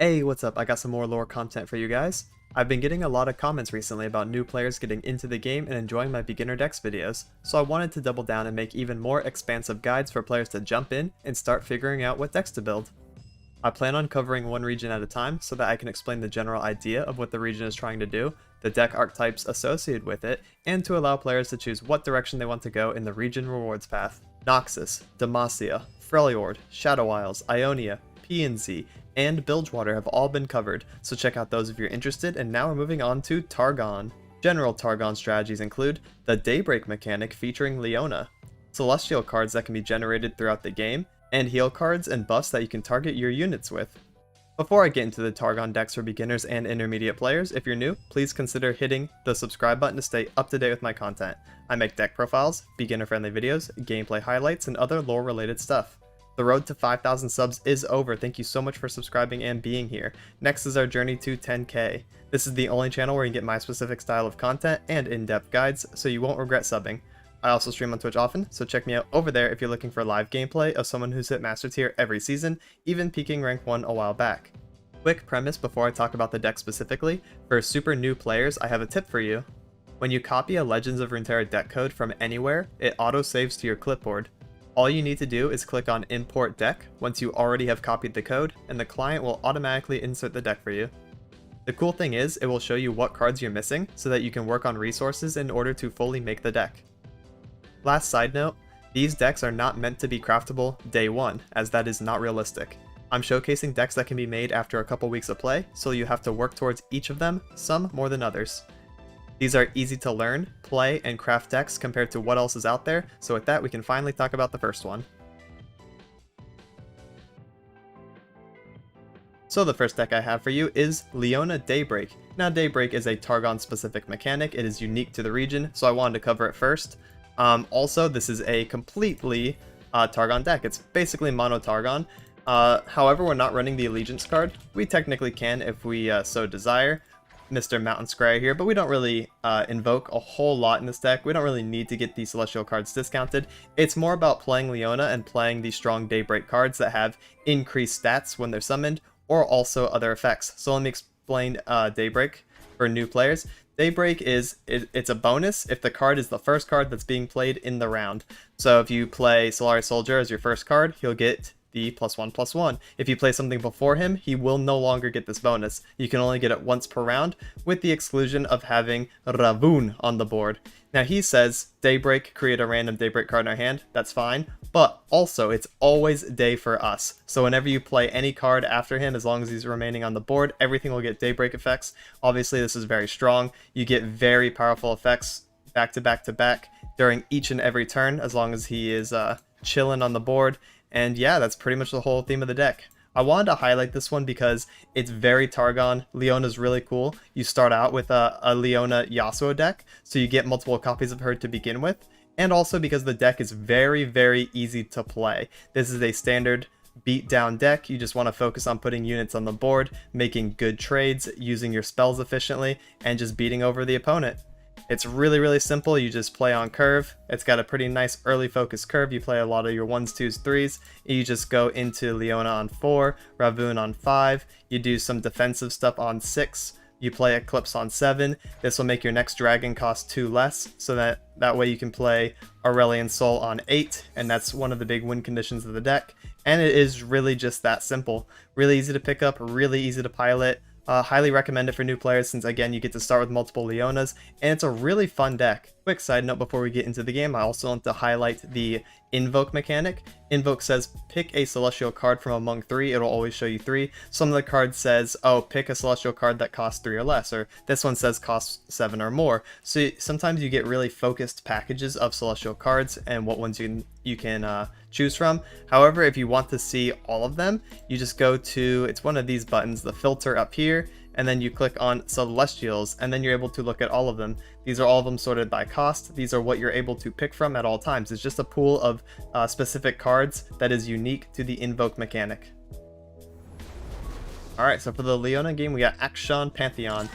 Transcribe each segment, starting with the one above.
Hey, what's up? I got some more lore content for you guys. I've been getting a lot of comments recently about new players getting into the game and enjoying my beginner decks videos, so I wanted to double down and make even more expansive guides for players to jump in and start figuring out what decks to build. I plan on covering one region at a time so that I can explain the general idea of what the region is trying to do, the deck archetypes associated with it, and to allow players to choose what direction they want to go in the region rewards path. Noxus, Demacia, Freljord, Shadow Isles, Ionia, P&Z, and Bilgewater have all been covered, so check out those if you're interested, and now we're moving on to Targon. General Targon strategies include the Daybreak mechanic featuring Leona, celestial cards that can be generated throughout the game, and heal cards and buffs that you can target your units with. Before I get into the Targon decks for beginners and intermediate players, if you're new, please consider hitting the subscribe button to stay up to date with my content. I make deck profiles, beginner-friendly videos, gameplay highlights, and other lore-related stuff. The road to 5,000 subs is over. Thank you so much for subscribing and being here. Next is our journey to 10k. This is the only channel where you get my specific style of content and in-depth guides, so you won't regret subbing. I also stream on Twitch often, so check me out over there if you're looking for live gameplay of someone who's hit Master Tier every season, even peaking rank 1 a while back. Quick premise before I talk about the deck specifically, for super new players I have a tip for you. When you copy a Legends of Runeterra deck code from anywhere, it auto-saves to your clipboard. All you need to do is click on Import Deck once you already have copied the code, and the client will automatically insert the deck for you. The cool thing is, it will show you what cards you're missing so that you can work on resources in order to fully make the deck. Last side note, these decks are not meant to be craftable day one, as that is not realistic. I'm showcasing decks that can be made after a couple weeks of play, so you have to work towards each of them, some more than others. These are easy to learn, play, and craft decks compared to what else is out there, so with that we can finally talk about the first one. So the first deck I have for you is Leona Daybreak. Now Daybreak is a Targon specific mechanic, it is unique to the region, so I wanted to cover it first. Also, this is a completely Targon deck, it's basically mono Targon. However, we're not running the Allegiance card. We technically can if we so desire. Mr. Mountain Scryer here, but we don't really invoke a whole lot in this deck. We don't really need to get these celestial cards discounted. It's more about playing Leona and playing the strong Daybreak cards that have increased stats when they're summoned, or also other effects. So let me explain Daybreak for new players. Daybreak it's a bonus if the card is the first card that's being played in the round. So if you play Solari Soldier as your first card, he'll get the +1/+1. If you play something before him, he will no longer get this bonus. You can only get it once per round, with the exclusion of having Ravun on the board. Now he says, Daybreak, create a random Daybreak card in our hand, that's fine, but also it's always day for us. So whenever you play any card after him, as long as he's remaining on the board, everything will get Daybreak effects. Obviously this is very strong. You get very powerful effects back to back to back during each and every turn, as long as he is chilling on the board. And yeah, that's pretty much the whole theme of the deck. I wanted to highlight this one because it's very Targon. Leona's really cool. You start out with a Leona Yasuo deck, so you get multiple copies of her to begin with. And also because the deck is very, very easy to play. This is a standard beatdown deck. You just want to focus on putting units on the board, making good trades, using your spells efficiently, and just beating over the opponent. It's really, really simple. You just play on curve. It's got a pretty nice early focus curve. You play a lot of your 1s, 2s, 3s. You just go into Leona on 4, Ravun on 5. You do some defensive stuff on 6. You play Eclipse on 7. This will make your next dragon cost 2 less, so that way you can play Aurelian Soul on 8, and that's one of the big win conditions of the deck. And it is really just that simple. Really easy to pick up, really easy to pilot. Highly recommend it for new players since, again, you get to start with multiple Leonas, and it's a really fun deck. Quick side note before we get into the game, I also want to highlight the Invoke mechanic. Invoke says pick a celestial card from among 3, it'll always show you 3. Some of the cards says, oh, pick a celestial card that costs 3 or less, or this one says costs 7 or more. So sometimes you get really focused packages of celestial cards and what ones you can choose from. However, if you want to see all of them, you just go to, it's one of these buttons, the filter up here, and then you click on Celestials, and then you're able to look at all of them. These are all of them sorted by cost. These are what you're able to pick from at all times. It's just a pool of specific cards that is unique to the Invoke mechanic. Alright, so for the Leona game, we got Action Pantheon.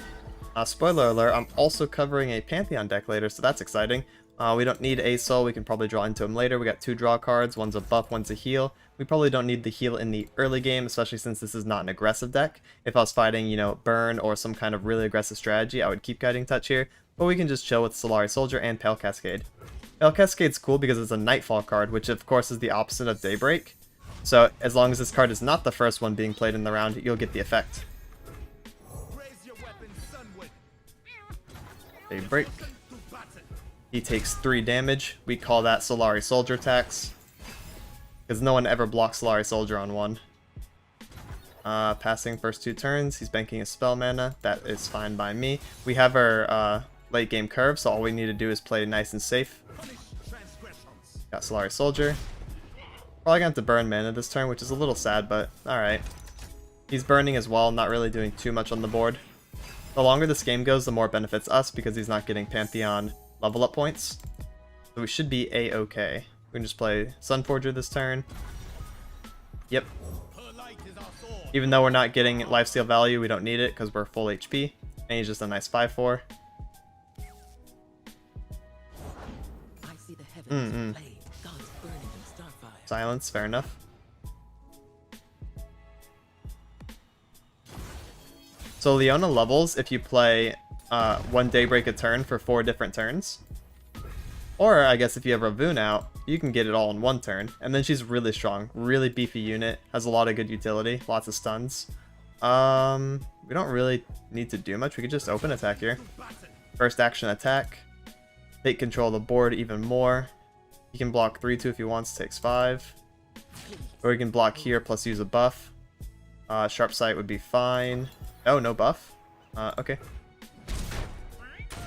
Spoiler alert, I'm also covering a Pantheon deck later, so that's exciting. We don't need a soul. We can probably draw into him later. We got 2 draw cards. One's a buff, one's a heal. We probably don't need the heal in the early game, especially since this is not an aggressive deck. If I was fighting, you know, Burn or some kind of really aggressive strategy, I would keep Guiding Touch here. But we can just chill with Solari Soldier and Pale Cascade. Pale Cascade's cool because it's a Nightfall card, which of course is the opposite of Daybreak. So as long as this card is not the first one being played in the round, you'll get the effect. Daybreak. He takes 3 damage. We call that Solari Soldier tax, because no one ever blocks Solari Soldier on 1. Passing first 2 turns. He's banking his spell mana. That is fine by me. We have our late game curve, so all we need to do is play nice and safe. Got Solari Soldier. Probably gonna have to burn mana this turn, which is a little sad, but alright. He's burning as well, not really doing too much on the board. The longer this game goes, the more it benefits us because he's not getting Pantheon level up points. So we should be a-okay. We can just play Sunforger this turn. Yep. Even though we're not getting lifesteal value, we don't need it because we're full HP. And he's just a nice 5/4. Silence, fair enough. So Leona levels if you play 1 Daybreak a turn for 4 different turns. Or I guess if you have Ravun out, you can get it all in 1 turn. And then she's really strong, really beefy unit, has a lot of good utility, lots of stuns. We don't really need to do much, we could just open attack here. First action attack. Take control of the board even more. He can block 3/2 if he wants, takes 5. Or he can block here plus use a buff. Sharp Sight would be fine. Oh, no buff? Okay.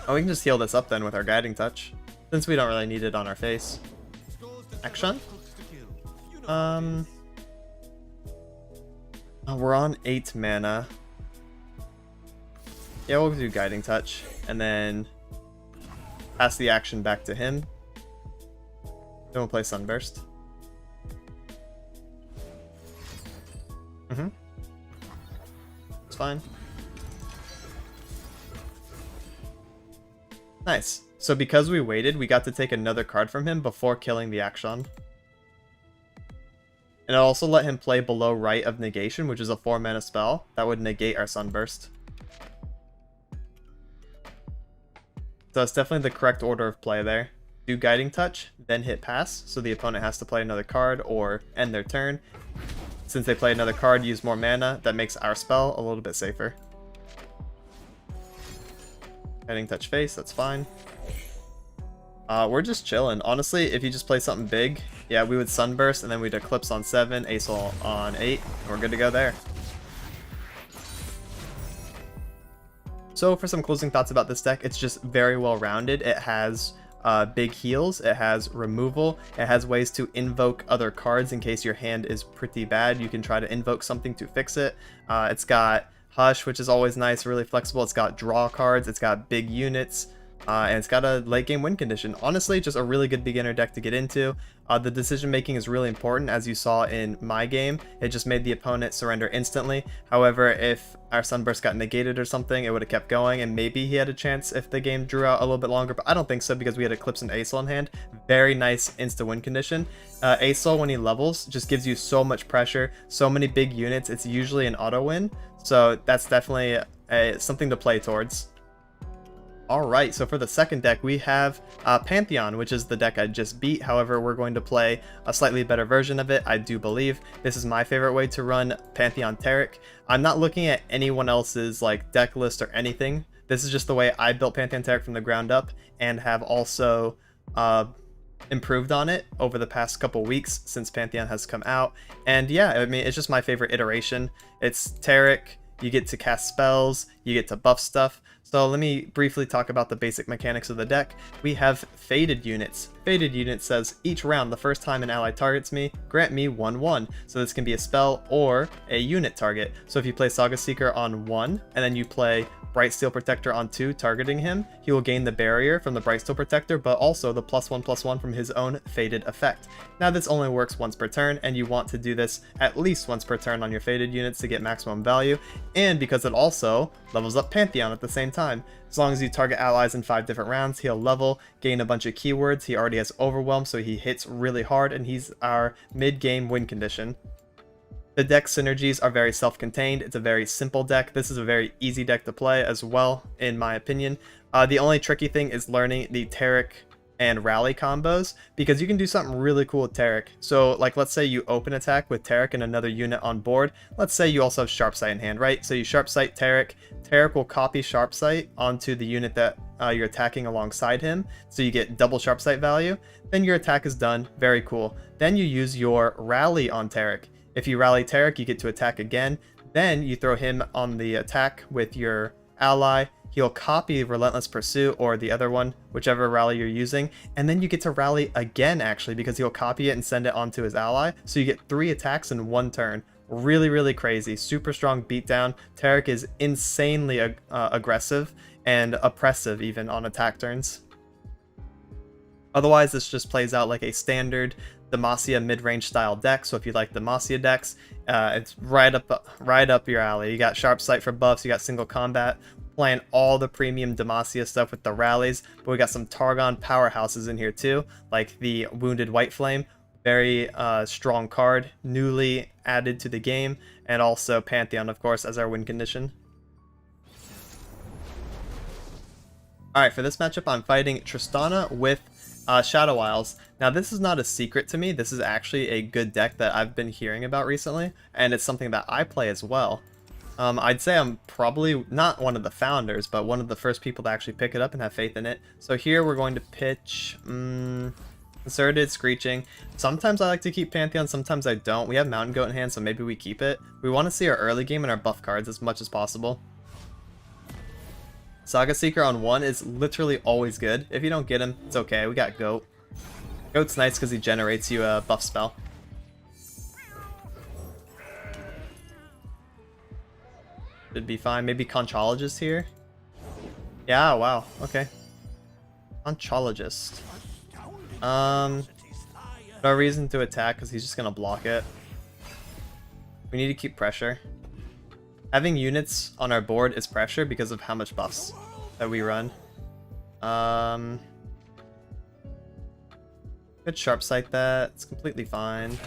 Oh, we can just heal this up then with our Guiding Touch, since we don't really need it on our face. Action? Oh, we're on 8 mana. Yeah, we'll do Guiding Touch, and then pass the action back to him. Then we'll play Sunburst. It's fine. Nice. So because we waited, we got to take another card from him before killing the action. And it also let him play below right of Negation, which is a 4 mana spell that would negate our Sunburst. So it's definitely the correct order of play there. Do Guiding Touch, then hit pass, so the opponent has to play another card or end their turn. Since they play another card, use more mana, that makes our spell a little bit safer. Guiding Touch face, that's fine. We're just chilling. Honestly, if you just play something big, yeah, we would Sunburst and then we'd Eclipse on 7, Acel on 8, and we're good to go there. So for some closing thoughts about this deck, it's just very well rounded. It has big heals, it has removal, it has ways to invoke other cards in case your hand is pretty bad. You can try to invoke something to fix it. It's got Hush, which is always nice, really flexible. It's got draw cards, it's got big units, and it's got a late game win condition. Honestly, just a really good beginner deck to get into. The decision making is really important, as you saw in my game. It just made the opponent surrender instantly. However, if our Sunburst got negated or something, it would have kept going, and maybe he had a chance if the game drew out a little bit longer, but I don't think so because we had Eclipse and Acel in hand. Very nice insta-win condition. Acel, when he levels, just gives you so much pressure, so many big units. It's usually an auto-win, so that's definitely something to play towards. Alright, so for the second deck, we have Pantheon, which is the deck I just beat. However, we're going to play a slightly better version of it, I do believe. This is my favorite way to run Pantheon Tarek. I'm not looking at anyone else's like deck list or anything. This is just the way I built Pantheon Tarek from the ground up, and have also improved on it over the past couple weeks since Pantheon has come out. And yeah, I mean, it's just my favorite iteration. It's Tarek, you get to cast spells, you get to buff stuff. So let me briefly talk about the basic mechanics of the deck. We have Fated Units. Fated Unit says, each round, the first time an ally targets me, grant me 1/1. So this can be a spell or a unit target. So if you play Saga Seeker on 1, and then you play Bright Steel Protector on 2, targeting him. He will gain the barrier from the Bright Steel Protector, but also the +1/+1 from his own Fated effect. Now this only works once per turn, and you want to do this at least once per turn on your Fated units to get maximum value, and because it also levels up Pantheon at the same time. As long as you target allies in 5 different rounds, he'll level, gain a bunch of keywords. He already has Overwhelm, so he hits really hard, and he's our mid-game win condition. The deck synergies are very self-contained. It's a very simple deck. This is a very easy deck to play as well, in my opinion. The only tricky thing is learning the Taric and Rally combos, because you can do something really cool with Taric. So, like, let's say you open attack with Taric and another unit on board. Let's say you also have Sharp Sight in hand, right? So you Sharp Sight Taric. Taric will copy Sharp Sight onto the unit that you're attacking alongside him, so you get double Sharp Sight value. Then your attack is done. Very cool. Then you use your Rally on Taric. If you rally Taric, you get to attack again. Then you throw him on the attack with your ally. He'll copy Relentless Pursuit or the other one, whichever rally you're using. And then you get to rally again, actually, because he'll copy it and send it onto his ally. So you get 3 attacks in 1 turn. Really, really crazy. Super strong beatdown. Taric is insanely aggressive and oppressive even on attack turns. Otherwise, this just plays out like a standard Demacia mid-range style deck. So if you like Demacia decks, it's right up your alley. You got Sharp Sight for buffs, you got single combat, playing all the premium Demacia stuff with the rallies, but we got some Targon powerhouses in here too, like the Wounded White Flame, very strong card, newly added to the game, and also Pantheon, of course, as our win condition. Alright, for this matchup, I'm fighting Tristana with Shadow Isles. Now, this is not a secret to me. This is actually a good deck that I've been hearing about recently, and it's something that I play as well. I'd say I'm probably not one of the founders, but one of the first people to actually pick it up and have faith in it. So here we're going to pitch Concerted, Screeching. Sometimes I like to keep Pantheon, sometimes I don't. We have Mountain Goat in hand, so maybe we keep it. We want to see our early game and our buff cards as much as possible. Saga Seeker on 1 is literally always good. If you don't get him, it's okay. We got Goat. Goat's nice because he generates you a buff spell. Should be fine. Maybe Conchologist here? Yeah, wow. Okay. Conchologist. No reason to attack because he's just going to block it. We need to keep pressure. Having units on our board is pressure because of how much buffs that we run. Could Sharp Sight that. It's completely fine.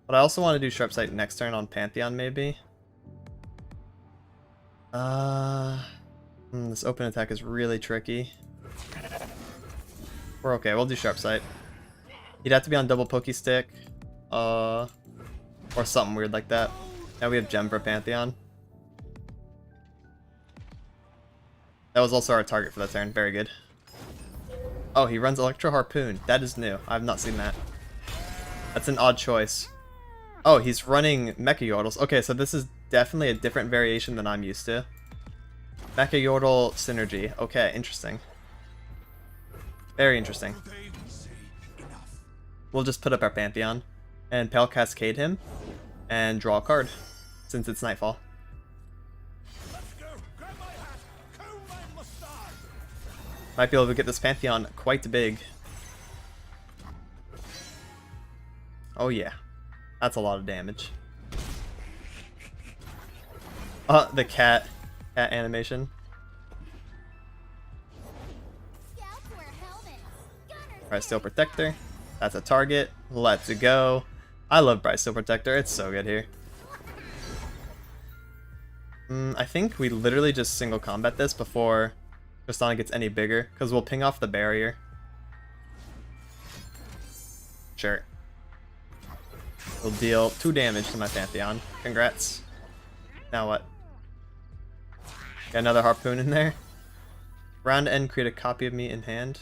But I also want to do Sharp Sight next turn on Pantheon, maybe. This open attack is really tricky. We're okay. We'll do Sharp Sight. He'd have to be on double Pokey Stick. Or something weird like that. Now we have Gem for Pantheon. That was also our target for that turn. Very good. Oh, he runs Electro Harpoon. That is new. I've not seen that. That's an odd choice. Oh, he's running Mecha Yordles. Okay, so this is definitely a different variation than I'm used to. Mecha Yordle synergy. Okay, interesting. Very interesting. We'll just put up our Pantheon and Pale Cascade him and draw a card since it's Nightfall. Might be able to get this Pantheon quite big. Oh yeah, that's a lot of damage. The cat animation. Bright Steel Protector. That's a target. Let's go. I love Bright Steel Protector. It's so good here. I think we literally just single combat this before Tristana gets any bigger, because we'll ping off the barrier. Sure. We'll deal 2 damage to my Pantheon. Congrats. Now what? Got another Harpoon in there. Round end, create a copy of me in hand.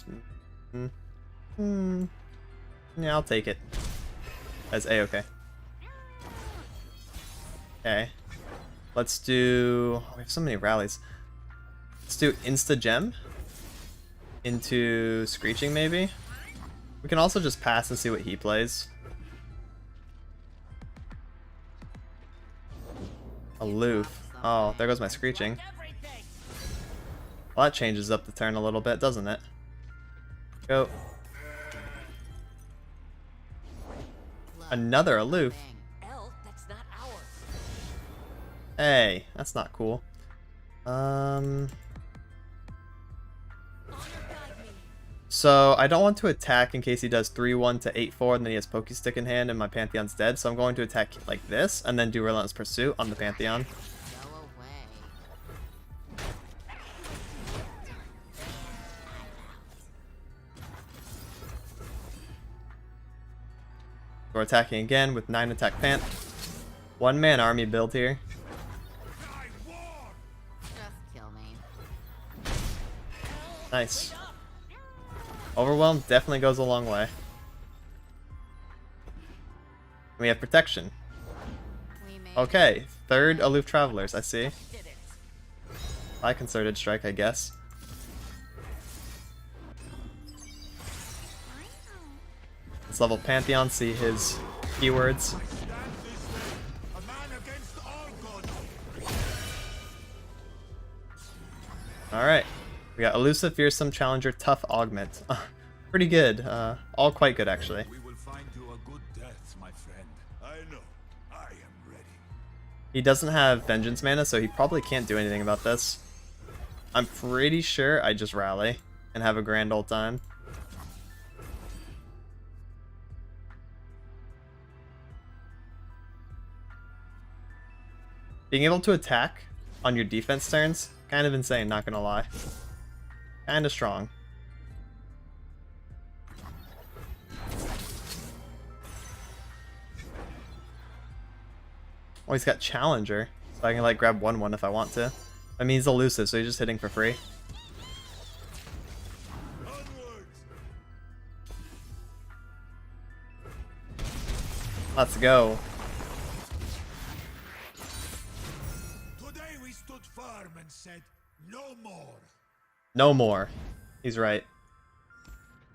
Yeah, I'll take it. As A-okay. Okay. Let's do... Oh, we have so many rallies. Let's do Insta-Gem into Screeching, maybe? We can also just pass and see what he plays. Aloof. Oh, there goes my Screeching. Well, that changes up the turn a little bit, doesn't it? Go. Another aloof. Hey, that's not cool. So I don't want to attack in case he does 3-1 to 8-4 and then he has Pokestick in hand and my Pantheon's dead. So I'm going to attack like this and then do Relentless Pursuit on the Pantheon. We're attacking again with 9 attack Pant. 1-man army build here. Nice. Overwhelm definitely goes a long way. We have protection. Okay, 3rd aloof travelers, I see. By concerted strike, I guess. Let's level Pantheon, see his keywords. Alright. We got Elusive, Fearsome, Challenger, Tough, Augment. Pretty good. All quite good, actually. We will find you a good death, my friend. I know. I am ready. He doesn't have Vengeance mana, so he probably can't do anything about this. I'm pretty sure I just rally and have a grand old time. Being able to attack on your defense turns, kind of insane, not gonna lie. Kinda strong. Oh, he's got Challenger, so I can like grab 1-1 if I want to. I mean, he's elusive, so he's just hitting for free. Let's go. Today we stood firm and said no more. No more. He's right.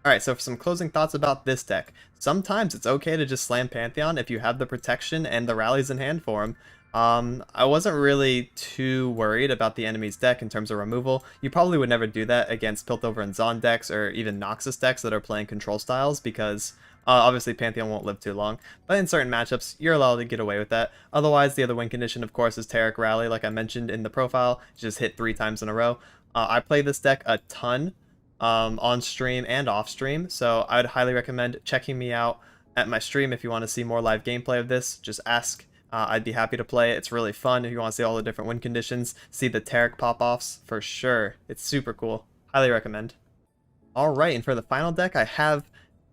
Alright, so for some closing thoughts about this deck. Sometimes it's okay to just slam Pantheon if you have the protection and the rallies in hand for him. I wasn't really too worried about the enemy's deck in terms of removal. You probably would never do that against Piltover and Zon decks or even Noxus decks that are playing control styles because obviously Pantheon won't live too long. But in certain matchups, you're allowed to get away with that. Otherwise, the other win condition, of course, is Taric Rally, like I mentioned in the profile. Just hit 3 times in a row. I play this deck a ton on stream and off stream, so I would highly recommend checking me out at my stream if you want to see more live gameplay of this. Just ask. I'd be happy to play it. It's really fun if you want to see all the different win conditions, see the Taric pop-offs for sure. It's super cool. Highly recommend. Alright, and for the final deck, I have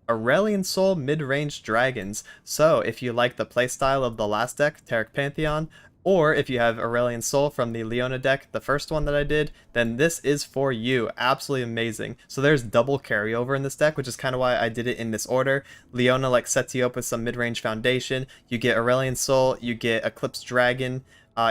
Aurelion Soul Mid-Range Dragons. So if you like the playstyle of the last deck, Taric Pantheon, or if you have Aurelion Soul from the Leona deck, the first one that I did, then this is for you. Absolutely amazing. So there's double carryover in this deck, which is kind of why I did it in this order. Leona like sets you up with some mid-range foundation. You get Aurelion Soul, you get Eclipse Dragon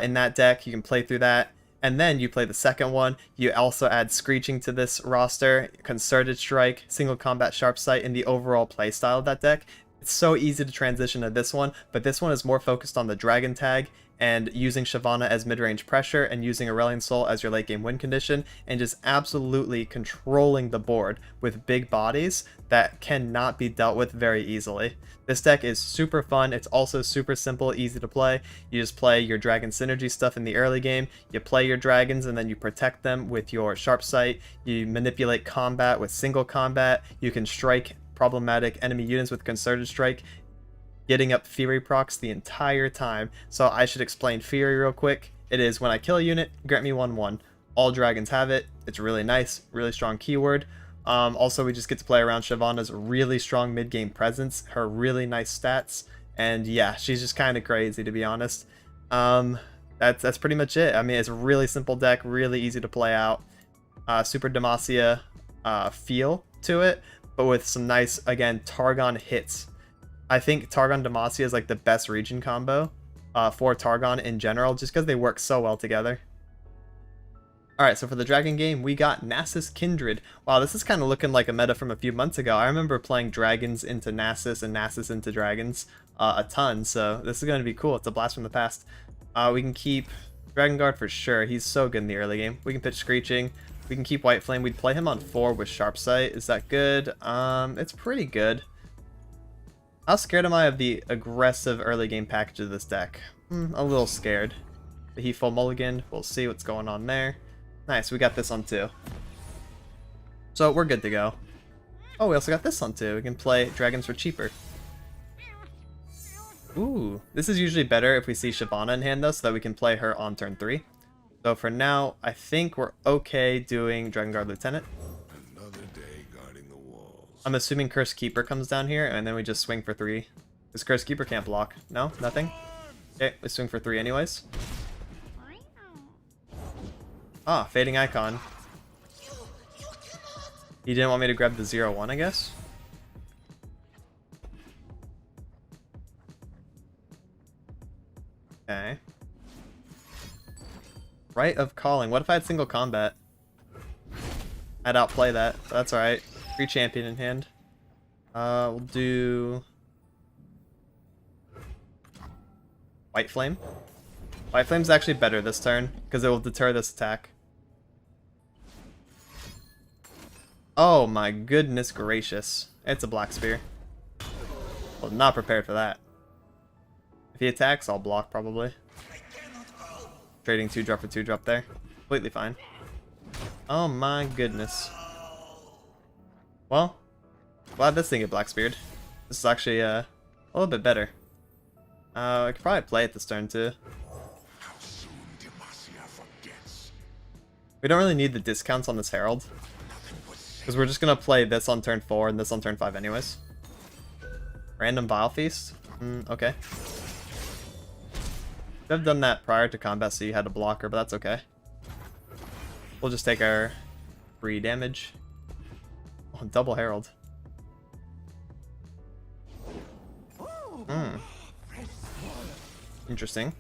in that deck. You can play through that. And then you play the second one. You also add Screeching to this roster, Concerted Strike, Single Combat Sharp Sight in the overall playstyle of that deck. It's so easy to transition to this one, but this one is more focused on the Dragon tag and using Shyvana as mid-range pressure and using Aurelion Soul as your late game win condition and just absolutely controlling the board with big bodies that cannot be dealt with very easily. This deck is super fun. It's also super simple, easy to play. You just play your dragon synergy stuff in the early game, you play your dragons and then you protect them with your sharp sight, you manipulate combat with single combat, you can strike problematic enemy units with concerted strike, getting up Fury procs the entire time. So I should explain Fury real quick. It is when I kill a unit, grant me 1/1. All dragons have it. It's really nice, really strong keyword. Also, we just get to play around Shyvana's really strong mid-game presence, her really nice stats, and yeah, she's just kind of crazy to be honest. That's pretty much it. I mean, it's a really simple deck, really easy to play out. Super Demacia feel to it, but with some nice, again, Targon hits. I think Targon Demacia is like the best region combo for Targon in general, just because they work so well together. Alright, so for the Dragon game, we got Nasus Kindred. Wow, this is kind of looking like a meta from a few months ago. I remember playing dragons into Nasus and Nasus into dragons a ton, so this is going to be cool. It's a blast from the past. We can keep Dragon Guard for sure. He's so good in the early game. We can pitch Screeching. We can keep White Flame. We'd play him on 4 with Sharp Sight. Is that good? It's pretty good. How scared am I of the aggressive early game package of this deck? A little scared. But he full mulligan. We'll see what's going on there. Nice, we got this on 2. So we're good to go. Oh, we also got this on 2. We can play dragons for cheaper. Ooh, this is usually better if we see Shyvana in hand though, so that we can play her on turn 3. So for now, I think we're okay doing Dragon Guard Lieutenant. Another day guarding the walls. I'm assuming Curse Keeper comes down here, and then we just swing for 3. Because Curse Keeper can't block. No? Nothing? Okay, we swing for 3 anyways. Ah, Fading Icon. He didn't want me to grab the 0-1, I guess? Okay. Rite of Calling. What if I had single combat? I'd outplay that. That's alright. Free champion in hand. We'll do... White Flame. White Flame's actually better this turn, because it will deter this attack. Oh my goodness gracious. It's a Black Spear. Was not prepared for that. If he attacks, I'll block probably. Trading 2-drop for 2-drop there. Completely fine. Oh my goodness. Well, glad this thing get Black Speared. This is actually a little bit better. I could probably play it this turn too. We don't really need the discounts on this Herald. Because we're just going to play this on turn 4 and this on turn 5 anyways. Random Vile Feast? Okay. Should have done that prior to combat so you had a blocker, but that's okay. We'll just take our free damage. Oh, double Herald. Interesting.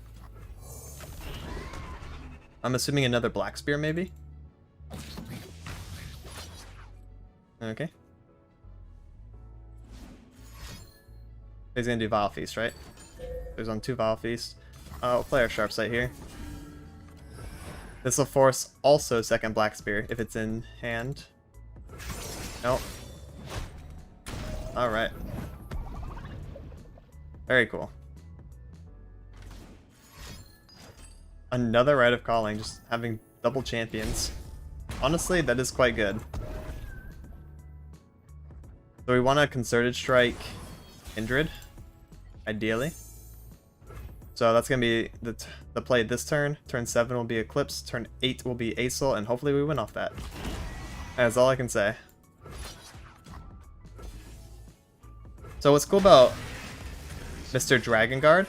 I'm assuming another Black Spear, maybe? Okay. He's gonna do Vile Feast, right? There's on 2 Vile Feast. We'll play our Sharp Sight here. This will force also second Black Spear if it's in hand. Nope. Alright. Very cool. Another Rite of Calling, just having double champions. Honestly, that is quite good. So we want a Concerted Strike Kindred, ideally. So that's going to be the play this turn. Turn 7 will be Eclipse, turn 8 will be Acel, and hopefully we win off that. That's all I can say. So what's cool about Mr. Dragon Guard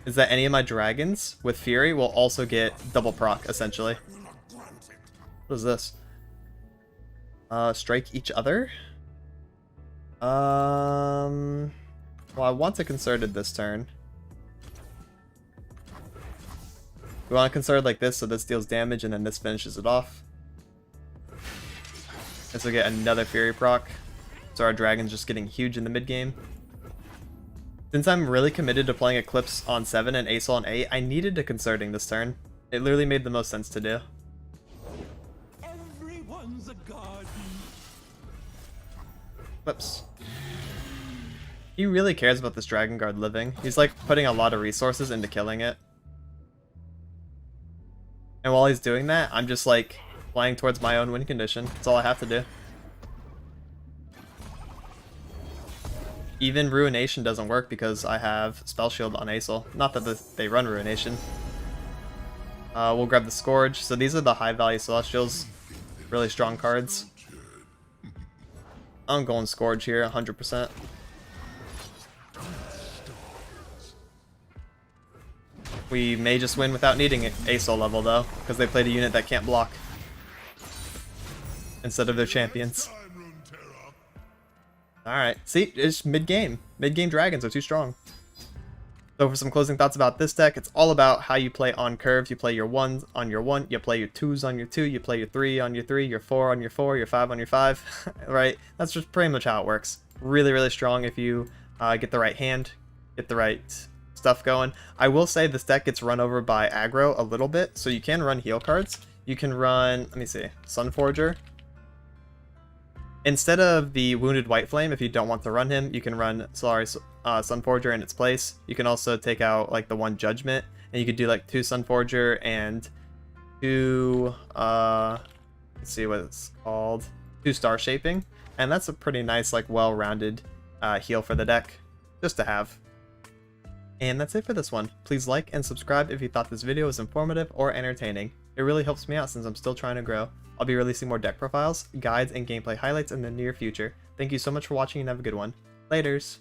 is that any of my dragons with Fury will also get double proc, essentially. What is this? Strike each other? Well, I want to Concerted this turn. We want to Concerted like this, so this deals damage and then this finishes it off. This will get another Fury proc. So our dragon's just getting huge in the mid game. Since I'm really committed to playing Eclipse on 7 and Acel on 8, I needed a Concerting this turn. It literally made the most sense to do. Everyone's a guardian. Whoops. He really cares about this Dragon Guard living. He's like putting a lot of resources into killing it. And while he's doing that, I'm just like flying towards my own win condition. That's all I have to do. Even Ruination doesn't work because I have Spell Shield on Acel. Not that they run Ruination. We'll grab the Scourge. So these are the high value Celestials. Really strong cards. I'm going Scourge here, 100%. We may just win without needing Acel level though, because they played a unit that can't block instead of their champions. Alright, see, it's mid-game. Mid-game dragons are too strong. So for some closing thoughts about this deck, it's all about how you play on curves. You play your 1s on your 1, you play your 2s on your 2, you play your 3 on your 3, your 4 on your 4, your 5 on your 5, right? That's just pretty much how it works. Really, really strong if you get the right hand, get the right stuff going. I will say this deck gets run over by aggro a little bit, so you can run heal cards. you can run, let me see, Sunforger. Instead of the Wounded White Flame, if you don't want to run him, you can run Sunforger in its place. You can also take out like the one Judgment, and you could do like 2 Sunforger and 2, let's see what it's called, 2 Star Shaping, and that's a pretty nice, like, well-rounded heal for the deck, just to have. And that's it for this one. Please like and subscribe if you thought this video was informative or entertaining. It really helps me out since I'm still trying to grow. I'll be releasing more deck profiles, guides, and gameplay highlights in the near future. Thank you so much for watching and have a good one. Laters!